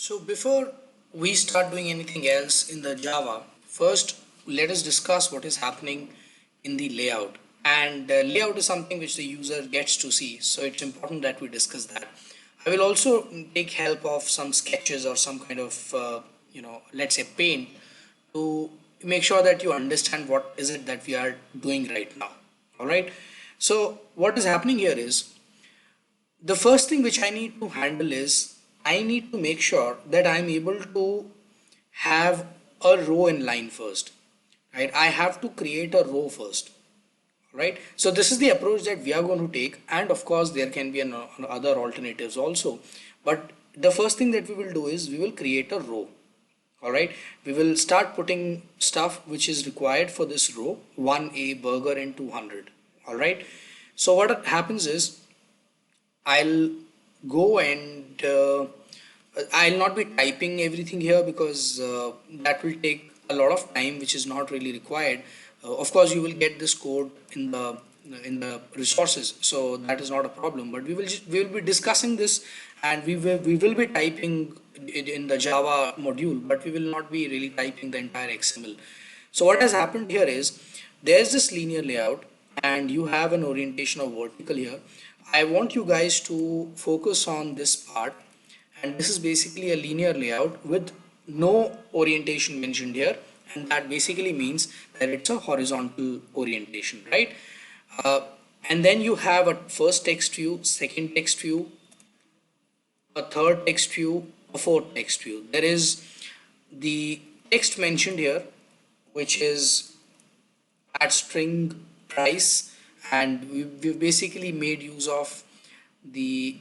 So before we start doing anything else in the Java, first let us discuss what is happening in the layout. And layout is something which the user gets to see. So it's important that we discuss that. I will also take help of some sketches or some kind of, let's say paint to make sure that you understand what is it that we are doing right now. All right. So what is happening here is the first thing which I need to handle is I need to make sure that I'm able to have a row in line first, right? I have to create a row first, right? So this is the approach that we are going to take, and of course there can be other alternatives also, but the first thing that we will do is we will create a row. All right, we will start putting stuff which is required for this row, 1A burger and 200. All right, so what happens is I'll go and I'll not be typing everything here because that will take a lot of time, which is not really required. Of course, you will get this code in the resources, so that is not a problem. But we will be discussing this, and we will be typing it in the Java module, but we will not be really typing the entire XML. So what has happened here is there's this linear layout, and you have an orientation of vertical here. I want you guys to focus on this part, and this is basically a linear layout with no orientation mentioned here, and that basically means that it's a horizontal orientation, right? uh, and then you have a first text view, second text view, a third text view, a fourth text view. There is the text mentioned here, which is at string price, and we've basically made use of the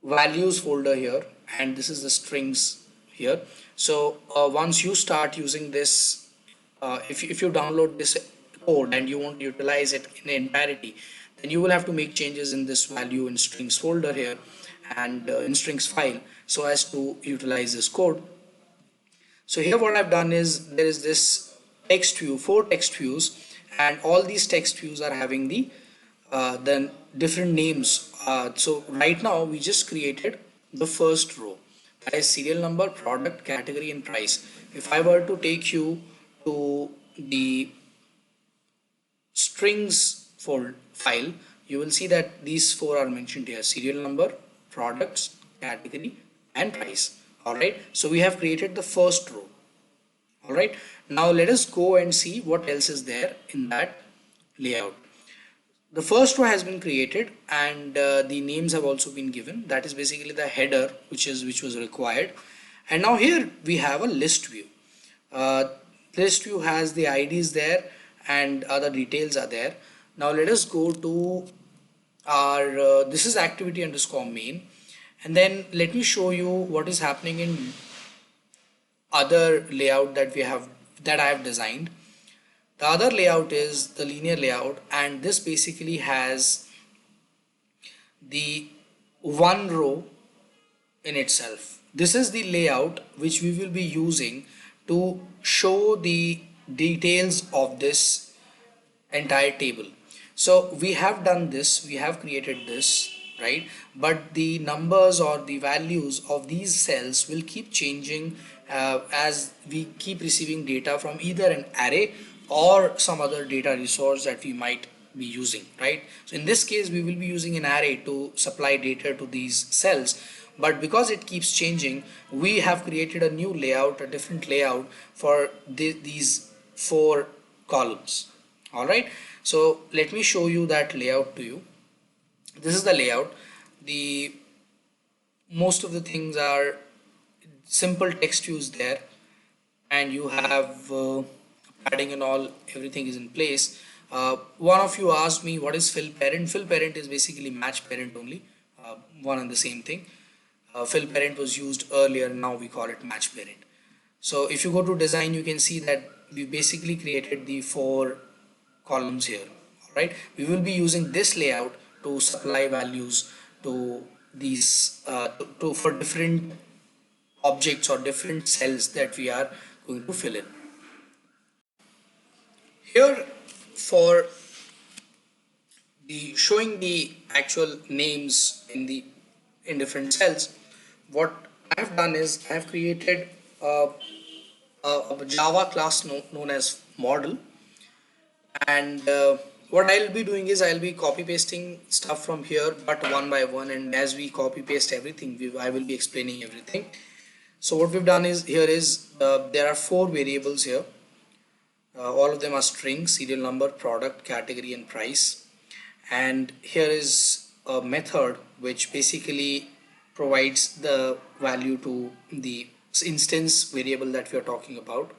values folder here, and this is the strings here. So once you start using this, if you download this code and you want to utilize it in entirety, then you will have to make changes in this value in strings folder here and in strings file so as to utilize this code. So here what I've done is there is this text view, four text views, and all these text views are having the different names. So right now we just created the first row, that is serial number, product, category, and price. If I were to take you to the strings file, you will see that these four are mentioned here: serial number, products, category, and price. All right, so we have created the first row. All right, now let us go and see what else is there in that layout. The first row has been created, and the names have also been given. That is basically the header which was required. And now here we have a list view. uh, List view has the IDs there and other details are there. Now let us go to our this is activity underscore main, and then let me show you what is happening in other layout that I have designed. The other layout is the linear layout, and this basically has the one row in itself. This is the layout which we will be using to show the details of this entire table. So we have done this, we have created this, right? But the numbers or the values of these cells will keep changing as we keep receiving data from either an array or some other data resource that we might be using, right? So in this case we will be using an array to supply data to these cells, but because it keeps changing, we have created a new layout, a different layout for these four columns. All right, so let me show you that layout to you. This is the layout. The most of the things are simple text views there, and you have padding and all, everything is in place. One of you asked me what is fill parent. Fill parent is basically match parent only, one and the same thing. Fill parent was used earlier, now we call it match parent. So if you go to design, you can see that we basically created the four columns here. All right, we will be using this layout to supply values to these for different objects or different cells that we are going to fill in. Here for the showing the actual names in different cells, what I have done is I have created a Java class known as model, and what I'll be doing is I'll be copy pasting stuff from here, but one by one, and as we copy paste everything, I will be explaining everything. So what we've done is here is there are four variables here. All of them are string, serial number, product, category, and price. And here is a method which basically provides the value to the instance variable that we are talking about,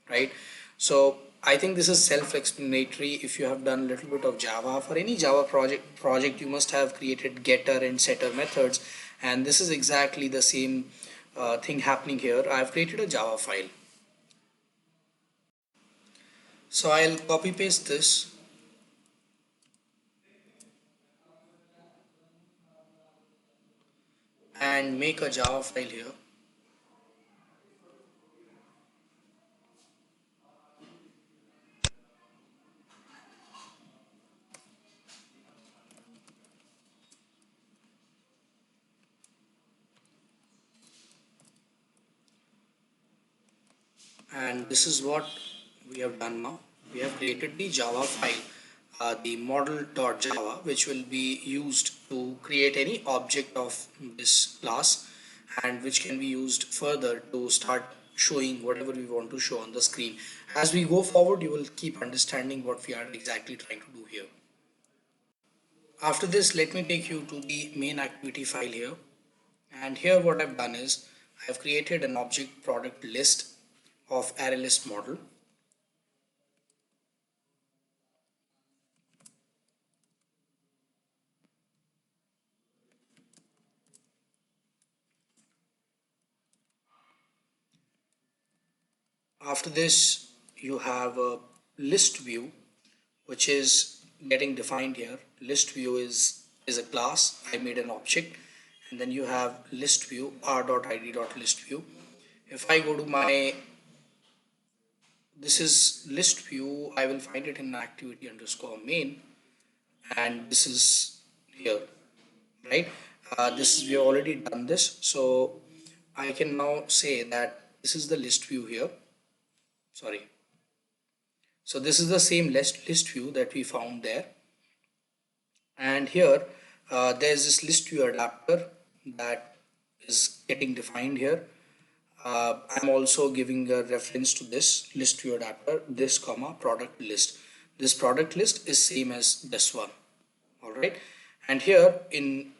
right? So I think this is self-explanatory. If you have done a little bit of Java, for any Java project you must have created getter and setter methods, and this is exactly the same thing happening here. I've created a Java file. So I'll copy paste this and make a Java file here. And this is what we have done now. We have created the Java file, the model.java, which will be used to create any object of this class, and which can be used further to start showing whatever we want to show on the screen. As we go forward, you will keep understanding what we are exactly trying to do here. After this, let me take you to the main activity file here. And here what I've done is I've created an object product list of ArrayList model. After this, you have a list view, which is getting defined here. List view is a class. I made an object, and then you have list view r.id.list view. If I go to my, this is list view, I will find it in activity underscore main, and this is here, right? This is, we have already done this, so I can now say that this is the list view here. Sorry. So this is the same list view that we found there. And here there's this list view adapter that is getting defined here. I'm also giving a reference to this list view adapter, this comma product list. This product list is same as this one. All right. And here in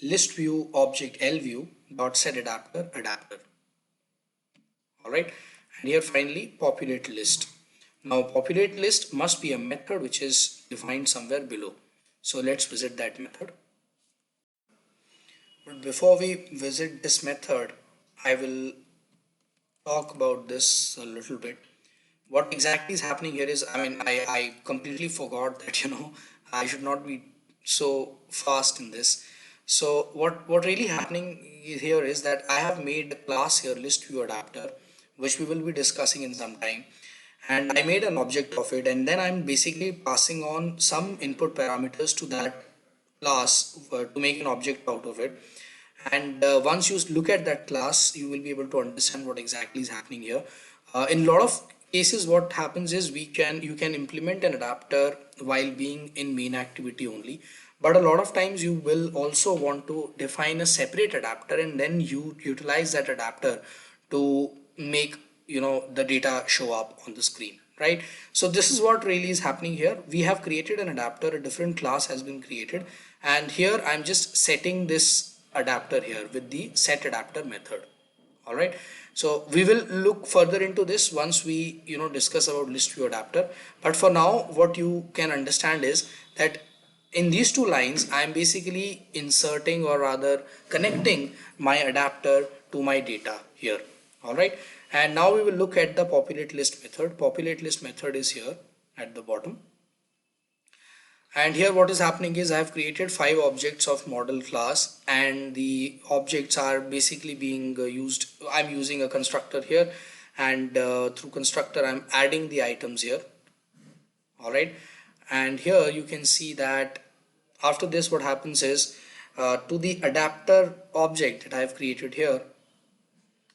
list view object L view dot set adapter adapter. All right. And here finally populate list. Now populate list must be a method which is defined somewhere below. So let's visit that method. But before we visit this method, I will talk about this a little bit. What exactly is happening here is, I completely forgot that, I should not be so fast in this. So what really happening here is that I have made a class here, list view adapter, which we will be discussing in some time. And I made an object of it, and then I'm basically passing on some input parameters to that class to make an object out of it. And once you look at that class, you will be able to understand what exactly is happening here. In a lot of cases, what happens is you can implement an adapter while being in main activity only, but a lot of times you will also want to define a separate adapter, and then you utilize that adapter to make the data show up on the screen, right? So this is what really is happening here. We have created an adapter, a different class has been created, and here I'm just setting this adapter here with the set adapter method. All right, so we will look further into this once we discuss about list view adapter. But for now, what you can understand is that in these two lines I am basically inserting, or rather connecting, my adapter to my data here. All right, and now we will look at the populate list method. Populate list method is here at the bottom. And here what is happening is I have created 5 objects of model class, and the objects are basically being used. I'm using a constructor here, and through constructor I'm adding the items here. All right, and here you can see that after this what happens is to the adapter object that I have created here,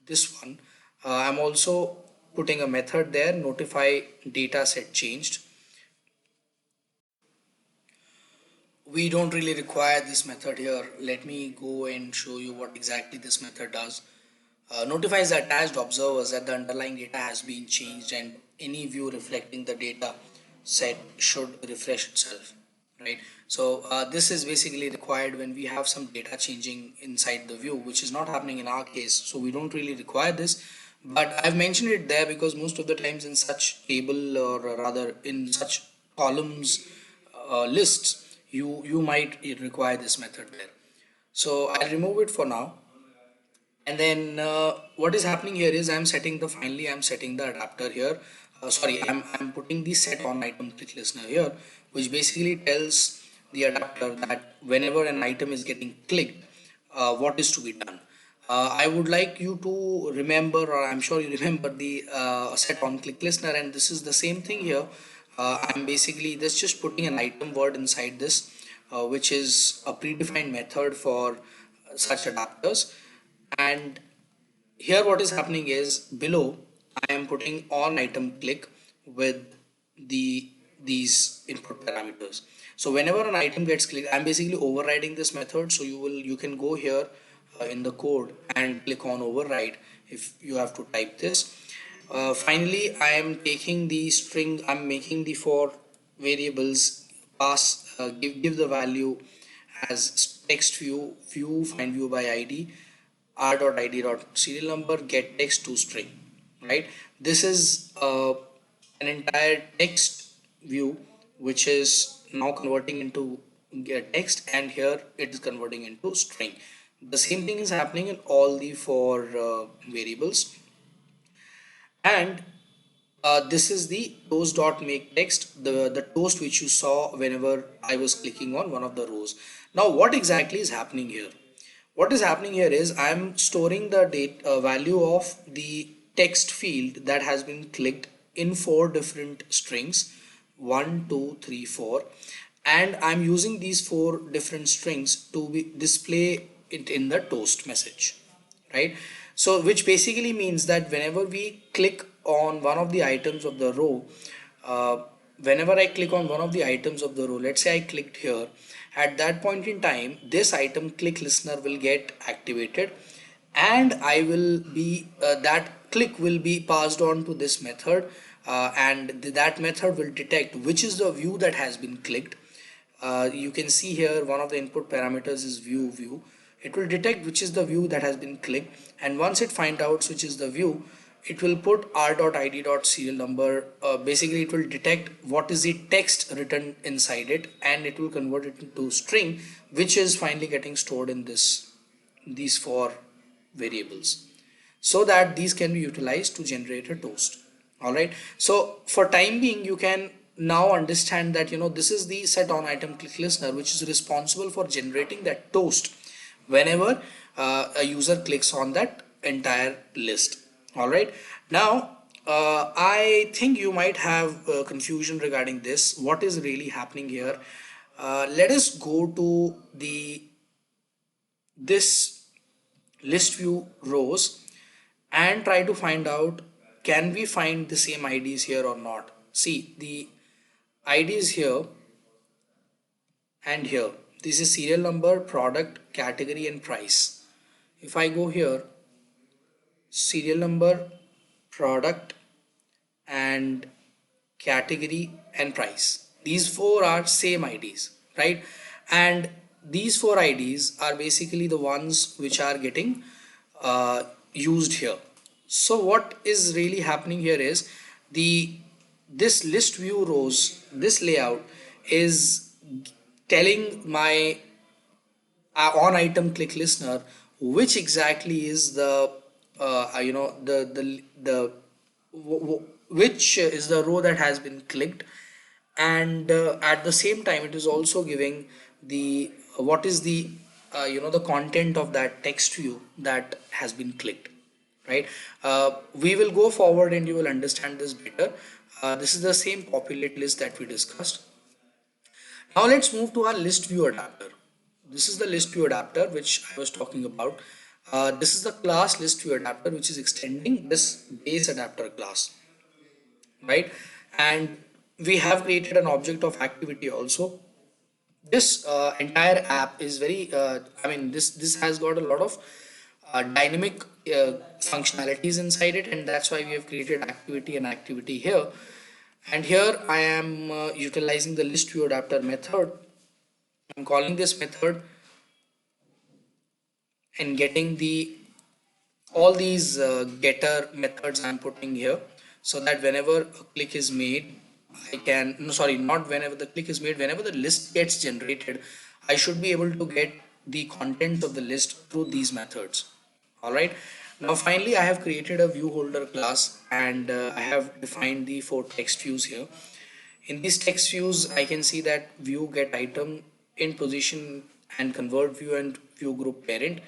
this one, I'm also putting a method there, notify data set changed. We don't really require this method here. Let me go and show you what exactly this method does. Notifies the attached observers that the underlying data has been changed, and any view reflecting the data set should refresh itself, right? So this is basically required when we have some data changing inside the view, which is not happening in our case, so we don't really require this. But I've mentioned it there because most of the times in such table, or rather in such columns, lists, you might require this method there. So I'll remove it for now. And then what is happening here is I'm setting the adapter here. Sorry, I'm putting the set on item click listener here, which basically tells the adapter that whenever an item is getting clicked, what is to be done. I would like you to remember, or I'm sure you remember the set on click listener, and this is the same thing here. I'm basically just putting an item word inside this, which is a predefined method for such adapters. And here what is happening is below I am putting on item click with these input parameters. So whenever an item gets clicked, I'm basically overriding this method. So you can go here in the code and click on override if you have to type this. Finally, I am taking the string. I'm making the four variables pass, give the value as text view find view by id, r.id.serial number, get text to string, right? This is an entire text view which is now converting into get text, and here it is converting into string. The same thing is happening in all the four variables. And this is the toast dot make text, the toast which you saw whenever I was clicking on one of the rows. Now what exactly is happening here? What is happening here is I'm storing the date value of the text field that has been clicked in four different strings, 1 2 3 4, and I'm using these four different strings to display it in the toast message, right? So which basically means that whenever we click on one of the items of the row, uh, whenever I click on one of the items of the row, let's say I clicked here, at that point in time this item click listener will get activated, and I will be that click will be passed on to this method, and that method will detect which is the view that has been clicked. You can see here one of the input parameters is view. It will detect which is the view that has been clicked, and once it finds out which is the view, it will put r.id.serial number. Basically it will detect what is the text written inside it, and it will convert it into string, which is finally getting stored in these four variables, so that these can be utilized to generate a toast. All right, so for time being you can now understand that this is the set on item click listener which is responsible for generating that toast whenever a user clicks on that entire list. All right, now I think you might have confusion regarding this, what is really happening here. Let us go to the this list view rows and try to find out, can we find the same IDs here or not. See, the IDs here and here, this is serial number, product, category and price. If I go here, serial number, product and category and price, these four are same IDs, right? And these four IDs are basically the ones which are getting used here. So what is really happening here is the this list view rows, this layout is telling my on item click listener which exactly is the which is the row that has been clicked, and at the same time it is also giving the what is the the content of that text view that has been clicked, right? We will go forward and you will understand this better. This is the same populate list that we discussed. Now let's move to our list view adapter. This is the list view adapter which I was talking about. This is the class list view adapter, which is extending this base adapter class, right? And we have created an object of activity also. This entire app is very I mean, this has got a lot of dynamic functionalities inside it, and that's why we have created activity and activity here. And here I am utilizing the list view adapter method. I'm calling this method and getting the all these getter methods I'm putting here, so that whenever a click is made, I can, no, sorry, not whenever the click is made, whenever the list gets generated, I should be able to get the contents of the list through these methods. All right. Now finally, I have created a view holder class, and I have defined the 4 text views here. In these text views, I can see that view get item, in position, and convert view and view group parent.